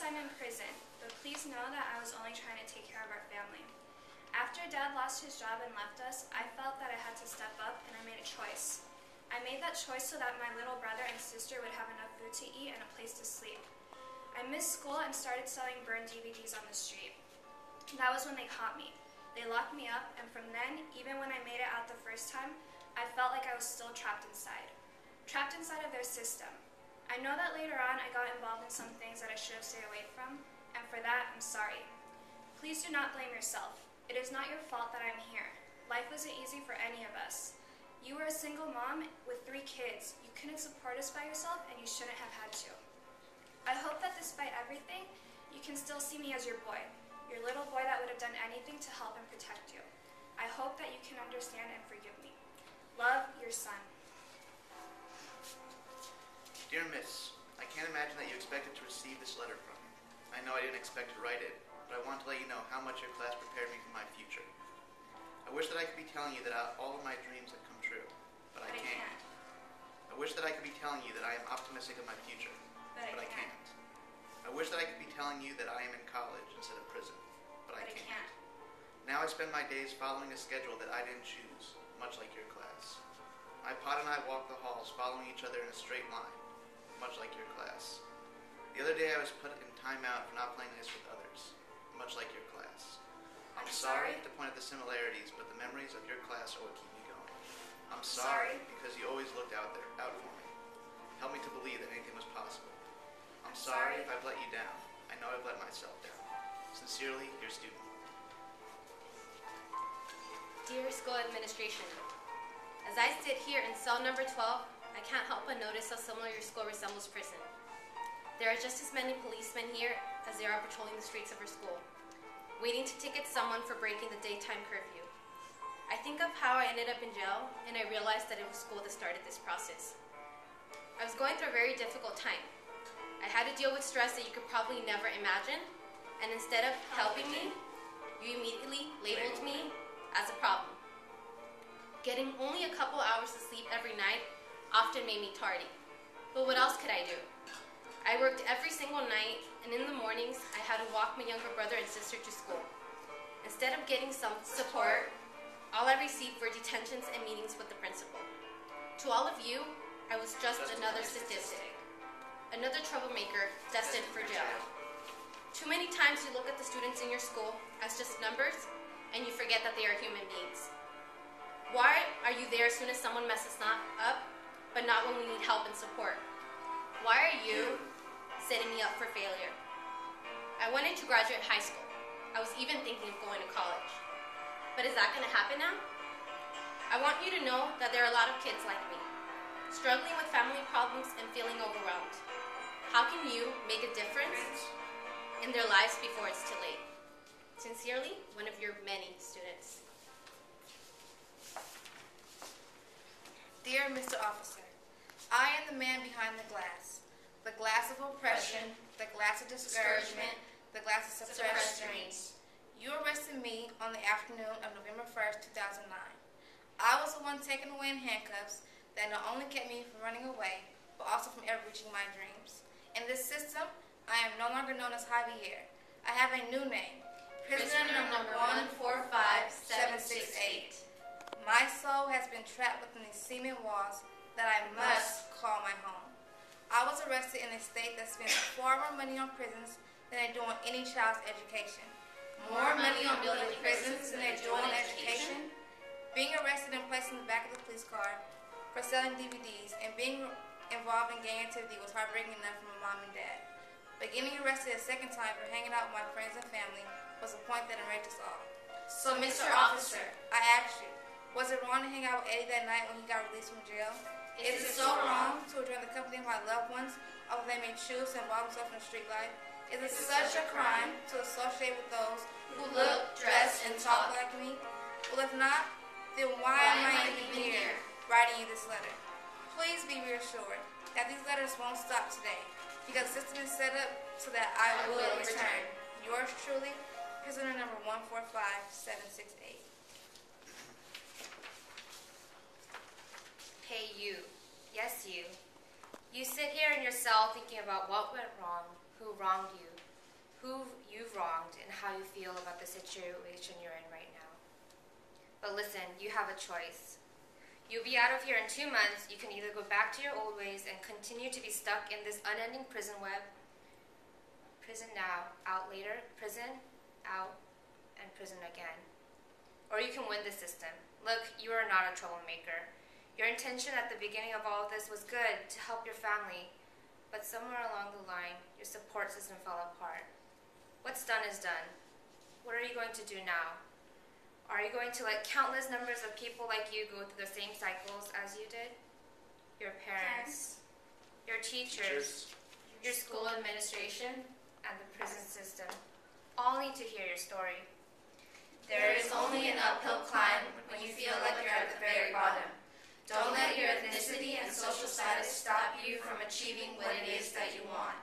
I'm in prison, but please know that I was only trying to take care of our family. After Dad lost his job and left us, I felt that I had to step up, and I made a choice. I made that choice so that my little brother and sister would have enough food to eat and a place to sleep. I missed school and started selling burned DVDs on the street. That was when they caught me. They locked me up, and from then, even when I made it out the first time, I felt like I was still trapped inside of their system. I know that later on I got involved in some things that I should have stayed away from, and for that, I'm sorry. Please do not blame yourself. It is not your fault that I'm here. Life wasn't easy for any of us. You were a single mom with 3 kids. You couldn't support us by yourself, and you shouldn't have had to. I hope that despite everything, you can still see me as your boy, your little boy that would have done anything to help and protect you. I hope that you can understand and forgive me. Love, your son. Dear Miss, I can't imagine that you expected to receive this letter from me. I know I didn't expect to write it, but I want to let you know how much your class prepared me for my future. I wish that I could be telling you that all of my dreams have come true, but I can't. I wish that I could be telling you that I am optimistic of my future, but I can't. I wish that I could be telling you that I am in college instead of prison, but I can't. Now I spend my days following a schedule that I didn't choose, much like your class. My pod and I walk the halls following each other in a straight line, much like your class. The other day I was put in timeout for not playing nice with others, much like your class. I'm sorry to point at the similarities, but the memories of your class are what keep me going. I'm sorry because you always looked out for me. Help me to believe that anything was possible. I'm sorry if I've let you down. I know I've let myself down. Sincerely, your student. Dear school administration, as I sit here in cell number 12, I can't help but notice how similar your school resembles prison. There are just as many policemen here as there are patrolling the streets of our school, waiting to ticket someone for breaking the daytime curfew. I think of how I ended up in jail, and I realized that it was school that started this process. I was going through a very difficult time. I had to deal with stress that you could probably never imagine, and instead of helping me, you immediately labeled me as a problem. Getting only a couple hours of sleep every night often made me tardy. But what else could I do? I worked every single night, and in the mornings, I had to walk my younger brother and sister to school. Instead of getting some support, all I received were detentions and meetings with the principal. To all of you, I was just another statistic, another troublemaker destined for jail. Too many times you look at the students in your school as just numbers, and you forget that they are human beings. Why are you there as soon as someone messes up, but not when we need help and support? Why are you setting me up for failure? I wanted to graduate high school. I was even thinking of going to college. But is that going to happen now? I want you to know that there are a lot of kids like me, struggling with family problems and feeling overwhelmed. How can you make a difference in their lives before it's too late? Sincerely, one of your many students. Dear Mr. Officer, I am the man behind the glass of oppression, the glass of discouragement, the glass of suppressed dreams. You arrested me on the afternoon of November 1st, 2009. I was the one taken away in handcuffs that not only kept me from running away, but also from ever reaching my dreams. In this system, I am no longer known as Javier. I have a new name, prisoner number 145768. My soul has been trapped within these cement walls that I must call my home. I was arrested in a state that spends far more money on prisons than they do on any child's education. More money on building prisons than they do on education. Being arrested and placed in the back of the police car for selling DVDs and being involved in gang activity was heartbreaking enough for my mom and dad. But getting arrested a second time for hanging out with my friends and family was a point that enraged us all. So, Mr. Officer, I asked you, was it wrong to hang out with Eddie that night when he got released from jail? Is it it so so wrong to join the company of my loved ones, although they may choose to involve themselves in street life? Is it such a crime to associate with those who look, dress, and talk like me? Well, if not, then why am I even here writing you this letter? Please be reassured that these letters won't stop today, because the system is set up so that I will return. Yours truly, prisoner number 145768. Hey you, yes you. You sit here in your cell thinking about what went wrong, who wronged you, who you've wronged, and how you feel about the situation you're in right now. But listen, you have a choice. You'll be out of here in 2 months. You can either go back to your old ways and continue to be stuck in this unending prison web. Prison now, out later, prison, out, and prison again. Or you can win the system. Look, you are not a troublemaker. Your intention at the beginning of all of this was good, to help your family. But somewhere along the line, your support system fell apart. What's done is done. What are you going to do now? Are you going to let countless numbers of people like you go through the same cycles as you did? Your parents, your teachers, your school administration, and the prison system all need to hear your story. There is only an uphill climb when you feel like you're at the very bottom. Don't let your ethnicity and social status stop you from achieving what it is that you want.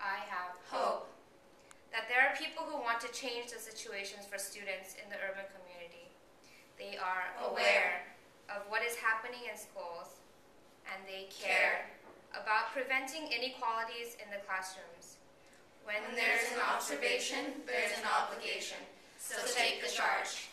I have Hope. that there are people who want to change the situations for students in the urban community. They are aware of what is happening in schools, and they care about preventing inequalities in the classrooms. When there's an observation, there's an obligation. So take the charge.